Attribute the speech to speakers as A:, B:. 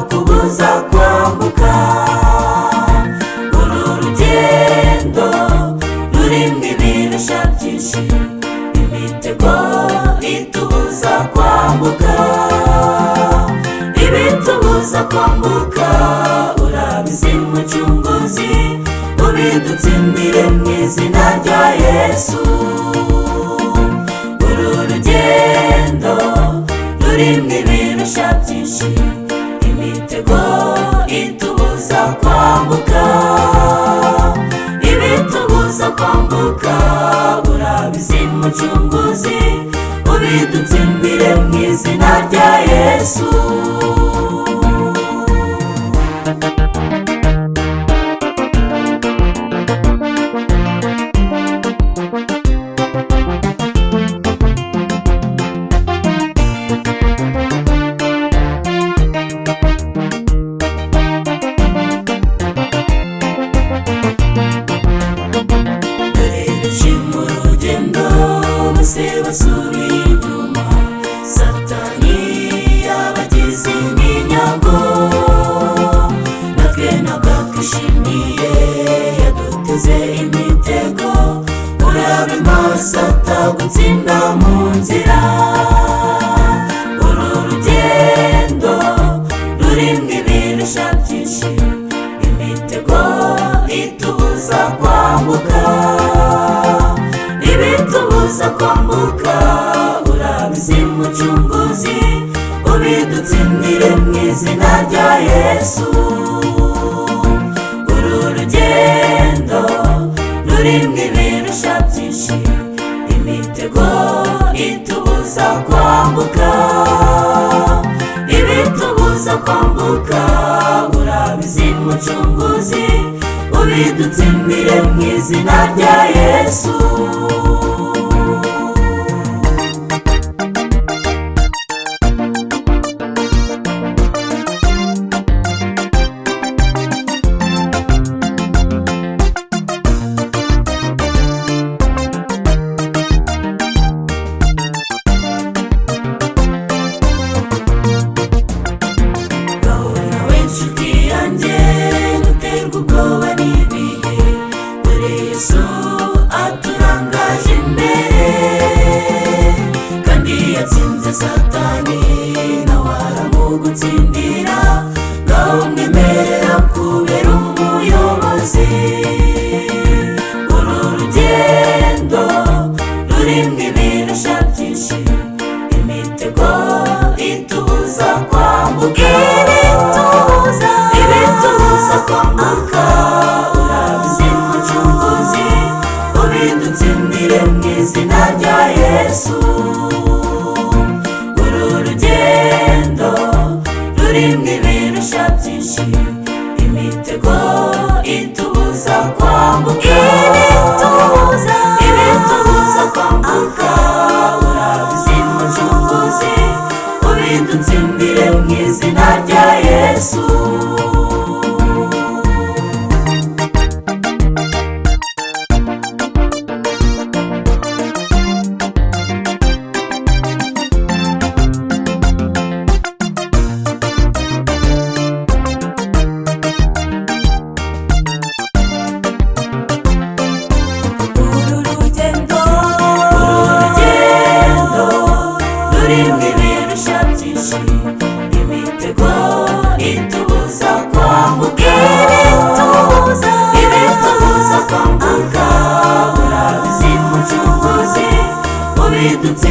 A: Kubuza kwambuka uru rugendo rurimo ibirusha byinshi, imitego itubuza kwambuka, ibitubuza kwambuka. Urabizi Mucunguzi, ubidutsindire mu izina rya Yesu. Uru rugendo rurimo ibirusha byinshi, imitego itubuza kwambuka, ibitubuza kwambuka. Urabizi Mucunguzi, ubidutsindire mu izina rya Yesu. Basubira inyuma, Satani yabagize iminyago, natwe ntabwo twishimiye, yaduteze imitego. Urabe maso atagutsinda mu nzira. Uru rugendo rurimo ibirusha byinshi, imitego itubuza kwambuka, ibitubuza kwambuka. Urabizi Mucunguzi, ubidutsindire mu izina rya Yesu. Uru rugendo rurimo ibirusha byinshi, imitego itubuza kwambuka, ibitubuza kwambuka. Urabizi Mucunguzi, ubidutsindire mu izina rya Yesu. Satani nawe aramugutsindira, ngaho mwemerera kubera umuyobozi. Uru rugendo rurimo ibirusha byinshi, imitego itubuza kwambuka, ibitubuza kwambuka. Urabizi Mucunguzi, ubidutsindire mu izina rya Yesu. Rurimo ibirusha byinshi, imitego itubuza kwambuka, ibitubuza kwambuka. Urabizi Mucunguzi, ubidutsindire mu izina rya Yesu. Imitego itubuza kwambuka, ibitubuza kwambuka. Urabizi Mucunguzi, ubidutse